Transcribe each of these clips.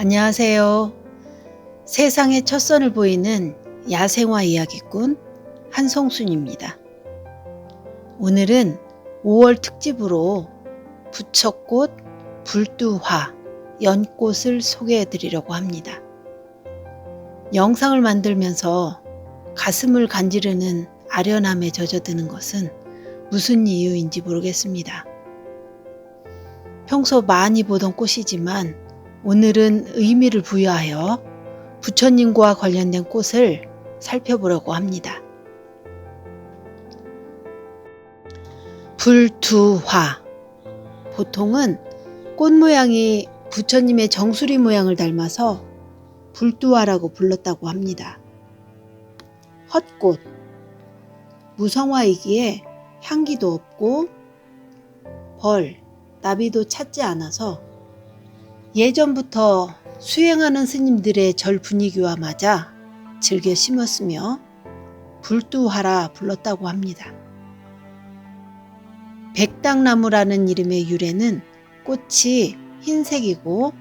안녕하세요. 세상의 첫 선을 보이는 야생화 이야기꾼 한송순입니다. 오늘은 5월 특집으로 부처꽃, 불두화, 연꽃을 소개해 드리려고 합니다. 영상을 만들면서 가슴을 간지르는 아련함에 젖어드는 것은 무슨 이유인지 모르겠습니다. 평소 많이 보던 꽃이지만 오늘은 의미를 부여하여 부처님과 관련된 꽃을 살펴보려고 합니다. 불두화. 보통은 꽃 모양이 부처님의 정수리 모양을 닮아서 불두화라고 불렀다고 합니다. 헛꽃. 무성화이기에 향기도 없고 벌, 나비도 찾지 않아서 예전부터 수행하는 스님들의 절 분위기와 맞아 즐겨 심었으며 불두화라 불렀다고 합니다. 백당나무라는 이름의 유래는 꽃이 흰색이고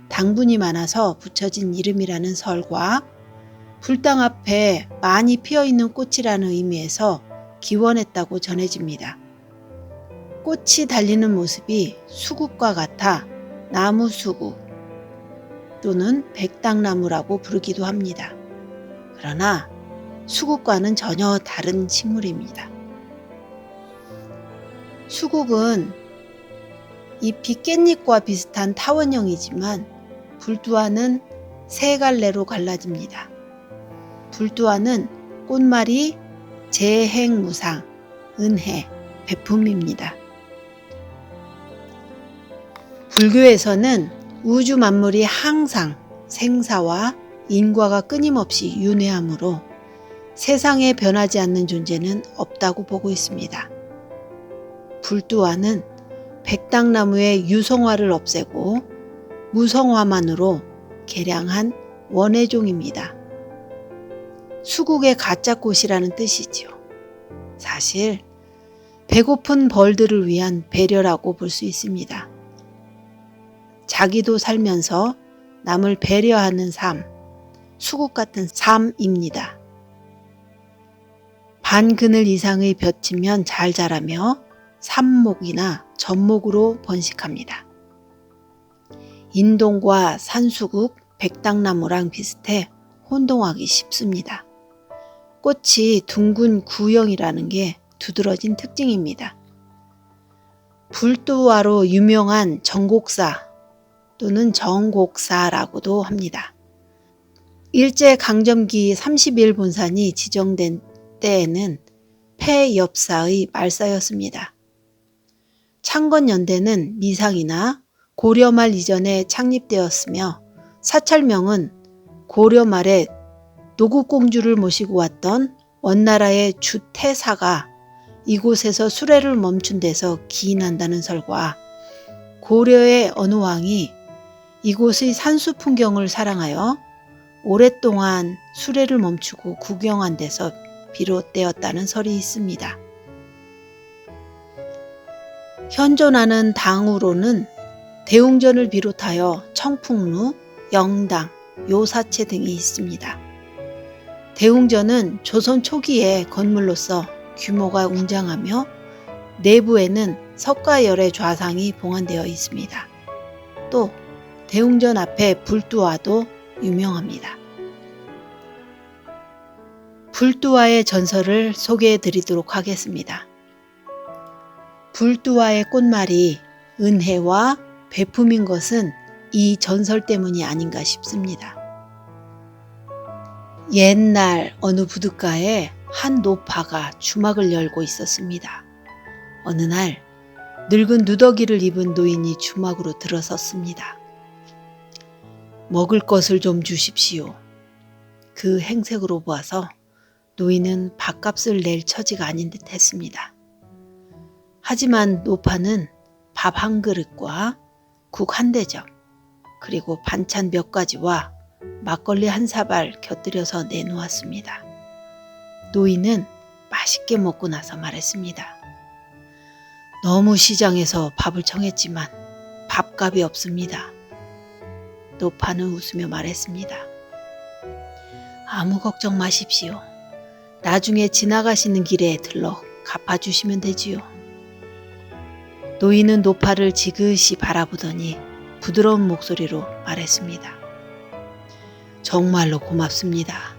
당분이 많아서 붙여진 이름이라는 설과 불당 앞에 많이 피어있는 꽃이라는 의미에서 기원했다고 전해집니다. 꽃이 달리는 모습이 수국과 같아 나무수국 또는 백당나무라고 부르기도 합니다. 그러나 수국과는 전혀 다른 식물입니다. 수국은 잎이 깻잎과 비슷한 타원형이지만 불두화는 세 갈래로 갈라집니다. 불두화는 꽃말이 재행무상, 은혜, 베품입니다. 불교에서는 우주 만물이 항상 생사와 인과가 끊임없이 윤회하므로 세상에 변하지 않는 존재는 없다고 보고 있습니다. 불두화는 백당나무의 유성화를 없애고 무성화만으로 개량한 원해종입니다. 수국의 가짜꽃이라는 뜻이지요. 사실 배고픈 벌들을 위한 배려라고 볼 수 있습니다. 자기도 살면서 남을 배려하는 삶, 수국 같은 삶입니다. 반그늘 이상의 볕이면 잘 자라며 삽목이나 젖목으로 번식합니다. 인동과 산수국, 백당나무랑 비슷해 혼동하기 쉽습니다. 꽃이 둥근 구형이라는 게 두드러진 특징입니다. 불두화로 유명한 정곡사 또는 정곡사라고도 합니다. 일제강점기 31본산이 지정된 때에는 폐엽사의 말사였습니다. 창건연대는 미상이나 고려 말 이전에 창립되었으며 사찰명은 고려 말에 노국공주를 모시고 왔던 원나라의 주태사가 이곳에서 수레를 멈춘 데서 기인한다는 설과 고려의 어느 왕이 이곳의 산수 풍경을 사랑하여 오랫동안 수레를 멈추고 구경한 데서 비롯되었다는 설이 있습니다. 현존하는 당으로는 대웅전을 비롯하여 청풍루, 영당, 요사체 등이 있습니다. 대웅전은 조선 초기의 건물로서 규모가 웅장하며 내부에는 석가열의 좌상이 봉안되어 있습니다. 또 대웅전 앞에 불두화도 유명합니다. 불두화의 전설을 소개해 드리도록 하겠습니다. 불두화의 꽃말이 은혜와 베품인 것은 이 전설 때문이 아닌가 싶습니다. 옛날 어느 부둣가에 한 노파가 주막을 열고 있었습니다. 어느 날 늙은 누더기를 입은 노인이 주막으로 들어섰습니다. 먹을 것을 좀 주십시오. 그 행색으로 보아서 노인은 밥값을 낼 처지가 아닌 듯 했습니다. 하지만 노파는 밥 한 그릇과 국 한 대접, 그리고 반찬 몇 가지와 막걸리 한 사발 곁들여서 내놓았습니다. 노인은 맛있게 먹고 나서 말했습니다. 너무 시장에서 밥을 청했지만 밥값이 없습니다. 노파는 웃으며 말했습니다. 아무 걱정 마십시오. 나중에 지나가시는 길에 들러 갚아주시면 되지요. 노인은 노파를 지그시 바라보더니 부드러운 목소리로 말했습니다. 정말로 고맙습니다.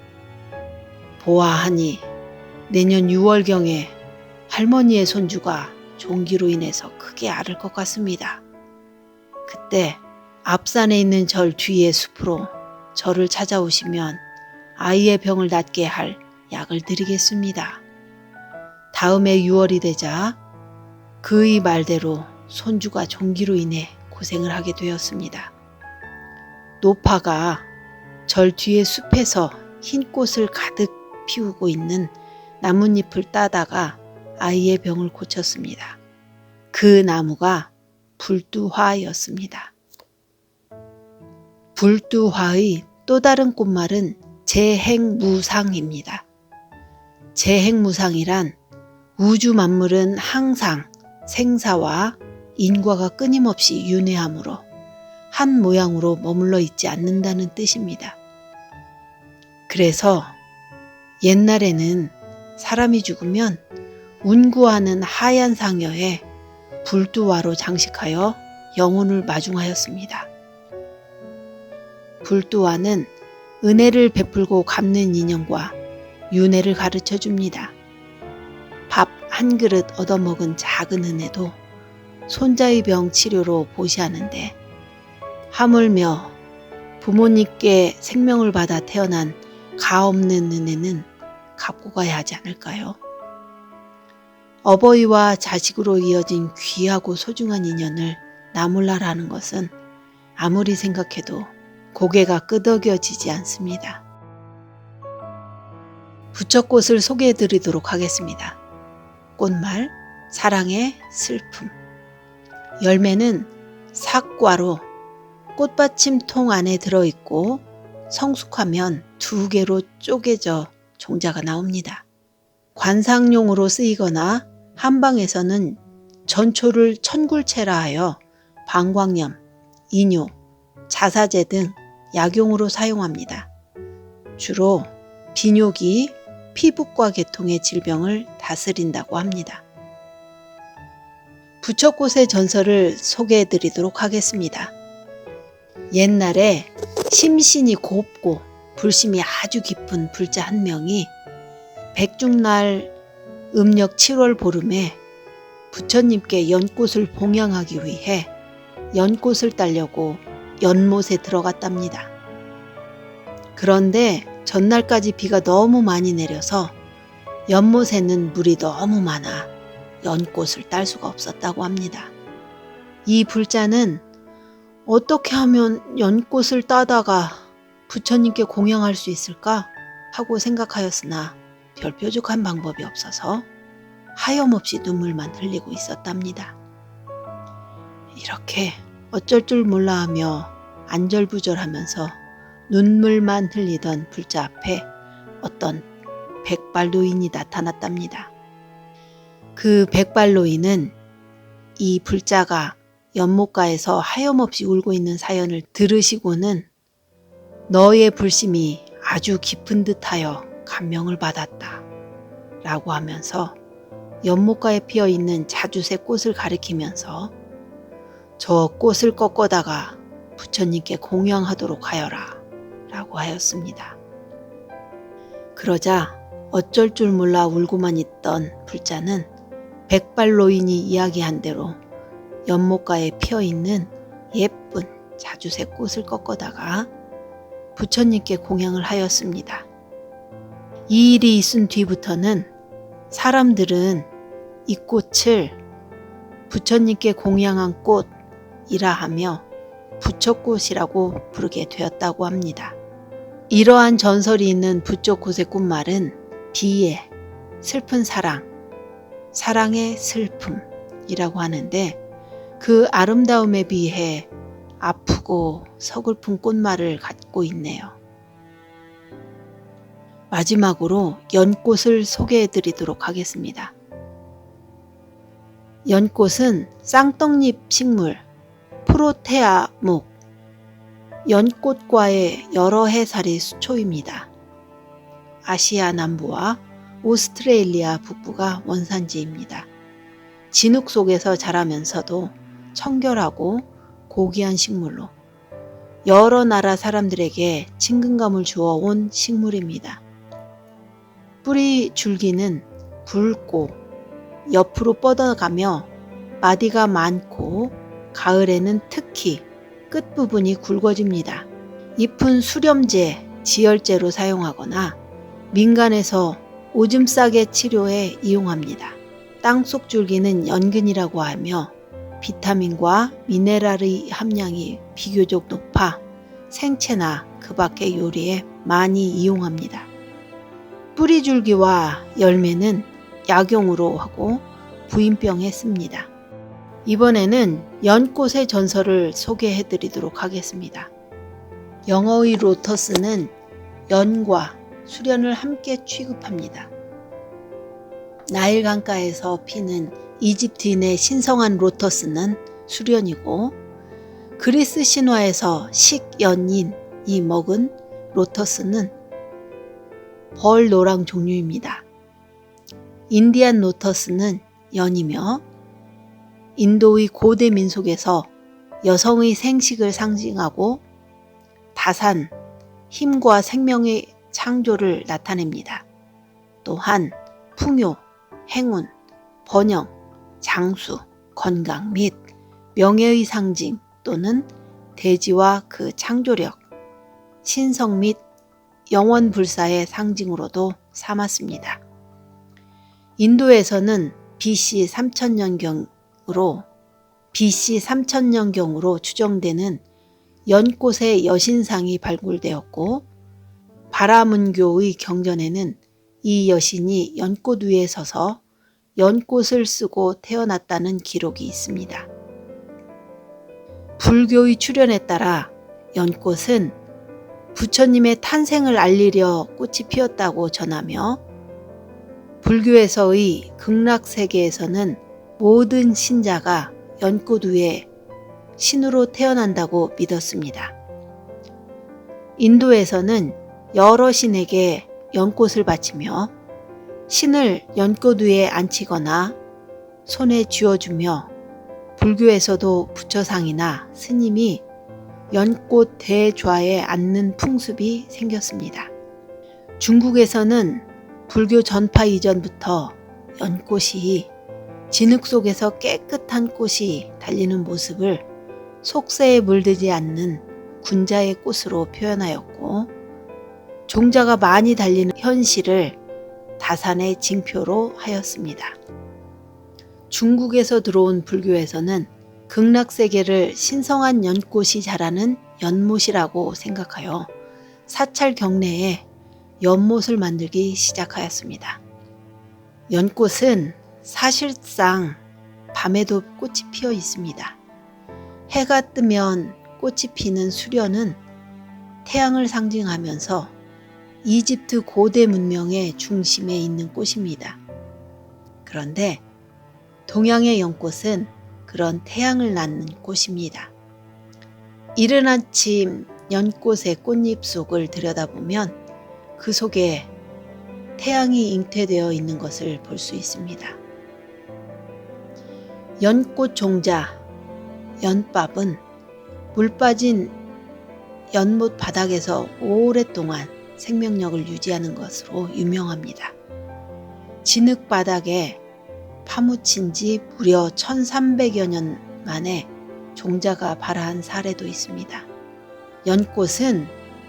보아하니 내년 6월경에 할머니의 손주가 종기로 인해서 크게 앓을 것 같습니다. 그때 앞산에 있는 절 뒤의 숲으로 저를 찾아오시면 아이의 병을 낫게 할 약을 드리겠습니다. 다음해 6월이 되자 그의 말대로 손주가 종기로 인해 고생을 하게 되었습니다. 노파가 절 뒤의 숲에서 흰 꽃을 가득 피우고 있는 나뭇잎을 따다가 아이의 병을 고쳤습니다. 그 나무가 불두화였습니다. 불두화의 또 다른 꽃말은 재행무상입니다. 재행무상이란 우주 만물은 항상 생사와 인과가 끊임없이 윤회하므로 한 모양으로 머물러 있지 않는다는 뜻입니다. 그래서 옛날에는 사람이 죽으면 운구하는 하얀 상여에 불두화로 장식하여 영혼을 마중하였습니다. 불두화는 은혜를 베풀고 갚는 인연과 윤회를 가르쳐 줍니다. 밥 한 그릇 얻어먹은 작은 은혜도 손자의 병 치료로 보시하는데 하물며 부모님께 생명을 받아 태어난 가없는 은혜는 갚고 가야 하지 않을까요? 어버이와 자식으로 이어진 귀하고 소중한 인연을 나몰라라 하는 것은 아무리 생각해도 고개가 끄덕여지지 않습니다. 부처꽃을 소개해 드리도록 하겠습니다. 꽃말, 사랑의 슬픔. 열매는 삭과로 꽃받침통 안에 들어있고 성숙하면 2개로 쪼개져 종자가 나옵니다. 관상용으로 쓰이거나 한방에서는 전초를 천굴체라 하여 방광염, 이뇨, 자사제 등 약용으로 사용합니다. 주로 비뇨기, 피부과 계통의 질병을 다스린다고 합니다. 부처꽃의 전설을 소개해 드리도록 하겠습니다. 옛날에 심신이 곱고 불심이 아주 깊은 불자 한 명이 백중날 음력 7월 보름에 부처님께 연꽃을 봉양하기 위해 연꽃을 따려고 연못에 들어갔답니다. 그런데 전날까지 비가 너무 많이 내려서 연못에는 물이 너무 많아 연꽃을 딸 수가 없었다고 합니다. 이 불자는 어떻게 하면 연꽃을 따다가 부처님께 공양할 수 있을까 하고 생각하였으나 별 뾰족한 방법이 없어서 하염없이 눈물만 흘리고 있었답니다. 이렇게 어쩔 줄 몰라 하며 안절부절하면서 눈물만 흘리던 불자 앞에 어떤 백발노인이 나타났답니다. 그 백발노인은 이 불자가 연못가에서 하염없이 울고 있는 사연을 들으시고는 너의 불심이 아주 깊은 듯하여 감명을 받았다 라고 하면서 연못가에 피어있는 자주새 꽃을 가리키면서 저 꽃을 꺾어다가 부처님께 공양하도록 하여라 라고 하였습니다. 그러자 어쩔 줄 몰라 울고만 있던 불자는 백발노인이 이야기한 대로 연못가에 피어있는 예쁜 자주새 꽃을 꺾어다가 부처님께 공양을 하였습니다. 이 일이 있은 뒤부터는 사람들은 이 꽃을 부처님께 공양한 꽃이라 하며 부처꽃이라고 부르게 되었다고 합니다. 이러한 전설이 있는 부처꽃의 꽃말은 비애, 슬픈 사랑, 사랑의 슬픔이라고 하는데 그 아름다움에 비해 아프고 서글픈 꽃말을 갖고 있네요. 마지막으로 연꽃을 소개해 드리도록 하겠습니다. 연꽃은 쌍떡잎 식물 프로테아 목, 연꽃과의 여러 해살이 수초입니다. 아시아 남부와 오스트레일리아 북부가 원산지입니다. 진흙 속에서 자라면서도 청결하고 고귀한 식물로 여러 나라 사람들에게 친근감을 주어온 식물입니다. 뿌리 줄기는 굵고 옆으로 뻗어가며 마디가 많고 가을에는 특히 끝부분이 굵어집니다. 잎은 수렴제, 지혈제로 사용하거나 민간에서 오줌 싸개 치료에 이용합니다. 땅속 줄기는 연근이라고 하며 비타민과 미네랄의 함량이 비교적 높아 생채나 그 밖의 요리에 많이 이용합니다. 뿌리 줄기와 열매는 약용으로 하고 부인병에 씁니다. 이번에는 연꽃의 전설을 소개해 드리도록 하겠습니다. 영어의 로터스는 연과 수련을 함께 취급합니다. 나일 강가에서 피는 이집트인의 신성한 로터스는 수련이고, 그리스 신화에서 식연인이 먹은 로터스는 벌노랑 종류입니다. 인디안 로터스는 연이며 인도의 고대 민속에서 여성의 생식을 상징하고 다산, 힘과 생명의 창조를 나타냅니다. 또한 풍요, 행운, 번영, 장수, 건강 및 명예의 상징 또는 대지와 그 창조력, 신성 및 영원불사의 상징으로도 삼았습니다. 인도에서는 BC 3000년경으로 추정되는 연꽃의 여신상이 발굴되었고, 바라문교의 경전에는 이 여신이 연꽃 위에 서서 연꽃을 쓰고 태어났다는 기록이 있습니다. 불교의 출현에 따라 연꽃은 부처님의 탄생을 알리려 꽃이 피었다고 전하며, 불교에서의 극락세계에서는 모든 신자가 연꽃 위에 신으로 태어난다고 믿었습니다. 인도에서는 여러 신에게 연꽃을 바치며 신을 연꽃 위에 앉히거나 손에 쥐어주며, 불교에서도 부처상이나 스님이 연꽃 대좌에 앉는 풍습이 생겼습니다. 중국에서는 불교 전파 이전부터 연꽃이 진흙 속에서 깨끗한 꽃이 달리는 모습을 속세에 물들지 않는 군자의 꽃으로 표현하였고, 종자가 많이 달리는 현실을 다산의 징표로 하였습니다. 중국에서 들어온 불교에서는 극락세계를 신성한 연꽃이 자라는 연못이라고 생각하여 사찰 경내에 연못을 만들기 시작하였습니다. 연꽃은 사실상 밤에도 꽃이 피어 있습니다. 해가 뜨면 꽃이 피는 수련은 태양을 상징하면서 이집트 고대 문명의 중심에 있는 꽃입니다. 그런데 동양의 연꽃은 그런 태양을 낳는 꽃입니다. 이른 아침 연꽃의 꽃잎 속을 들여다보면 그 속에 태양이 잉태되어 있는 것을 볼 수 있습니다. 연꽃 종자, 연밥은 물 빠진 연못 바닥에서 오랫동안 생명력을 유지하는 것으로 유명합니다. 진흙 바닥에 파묻힌 지 무려 1300여 년 만에 종자가 발화한 사례도 있습니다. 연꽃은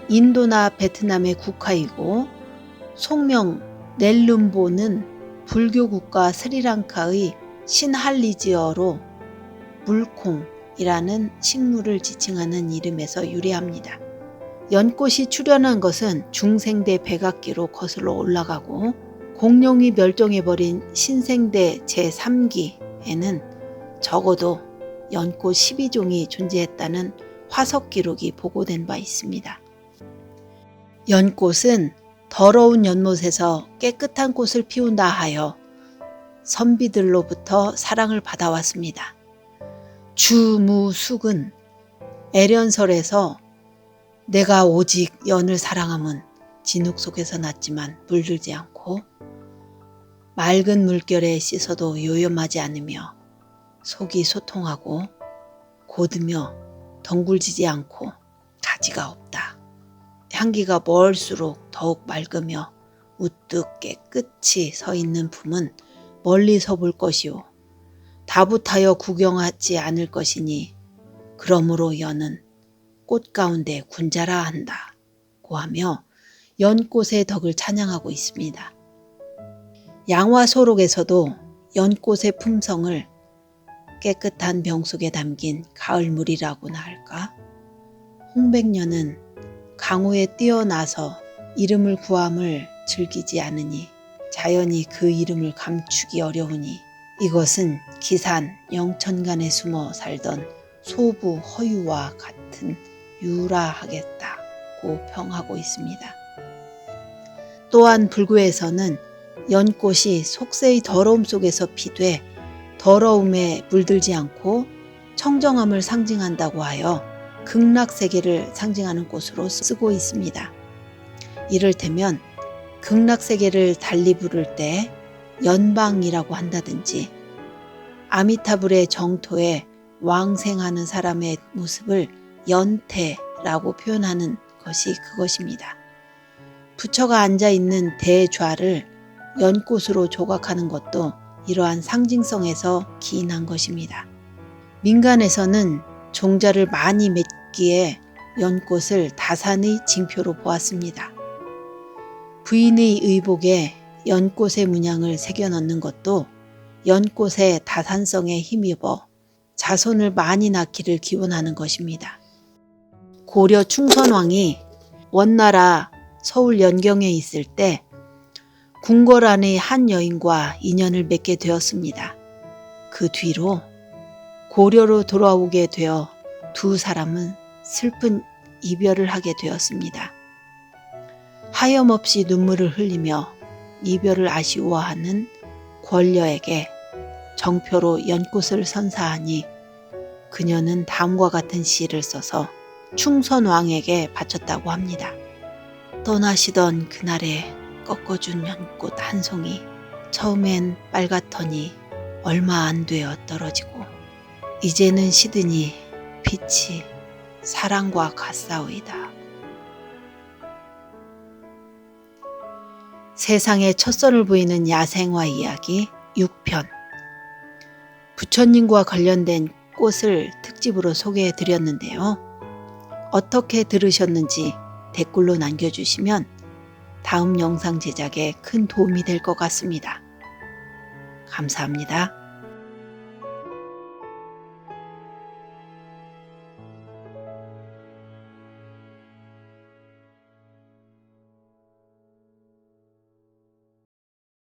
인도나 베트남의 국화이고, 속명 넬룸보는 불교 국가 스리랑카의 신할리지어로 물콩이라는 식물을 지칭하는 이름에서 유래합니다. 연꽃이 출현한 것은 중생대 백악기로 거슬러 올라가고, 공룡이 멸종해버린 신생대 제3기에는 적어도 연꽃 12종이 존재했다는 화석 기록이 보고된 바 있습니다. 연꽃은 더러운 연못에서 깨끗한 꽃을 피운다 하여 선비들로부터 사랑을 받아왔습니다. 주무숙은 애련설에서 내가 오직 연을 사랑함은 진흙 속에서 났지만 물들지 않고 맑은 물결에 씻어도 요염하지 않으며 속이 소통하고 고드며 덩굴지지 않고 가지가 없다. 향기가 멀수록 더욱 맑으며 우뚝 깨끗이 서 있는 품은 멀리서 볼 것이요 다붙하여 구경하지 않을 것이니 그러므로 연은 꽃 가운데 군자라 한다고 하며 연꽃의 덕을 찬양하고 있습니다. 양화소록에서도 연꽃의 품성을 깨끗한 병 속에 담긴 가을물이라고나 할까? 홍백년은 강호에 뛰어나서 이름을 구함을 즐기지 않으니 자연이 그 이름을 감추기 어려우니 이것은 기산 영천간에 숨어 살던 소부 허유와 같은 유라하겠다고 평하고 있습니다. 또한 불교에서는 연꽃이 속세의 더러움 속에서 피되 더러움에 물들지 않고 청정함을 상징한다고 하여 극락세계를 상징하는 꽃으로 쓰고 있습니다. 이를테면 극락세계를 달리 부를 때 연방이라고 한다든지 아미타불의 정토에 왕생하는 사람의 모습을 연태라고 표현하는 것이 그것입니다. 부처가 앉아있는 대좌를 연꽃으로 조각하는 것도 이러한 상징성에서 기인한 것입니다. 민간에서는 종자를 많이 맺기에 연꽃을 다산의 징표로 보았습니다. 부인의 의복에 연꽃의 문양을 새겨 넣는 것도 연꽃의 다산성에 힘입어 자손을 많이 낳기를 기원하는 것입니다. 고려 충선왕이 원나라 서울 연경에 있을 때 궁궐안의 한 여인과 인연을 맺게 되었습니다. 그 뒤로 고려로 돌아오게 되어 두 사람은 슬픈 이별을 하게 되었습니다. 하염없이 눈물을 흘리며 이별을 아쉬워하는 권녀에게 정표로 연꽃을 선사하니 그녀는 다음과 같은 시를 써서 충선왕에게 바쳤다고 합니다. 떠나시던 그날에 꺾어준 연꽃 한 송이 처음엔 빨갛더니 얼마 안 되어 떨어지고 이제는 시드니 빛이 사랑과 같사오이다. 세상에 첫선을 보이는 야생화 이야기 6편 부처님과 관련된 꽃을 특집으로 소개해 드렸는데요. 어떻게 들으셨는지 댓글로 남겨주시면 다음 영상 제작에 큰 도움이 될 것 같습니다. 감사합니다.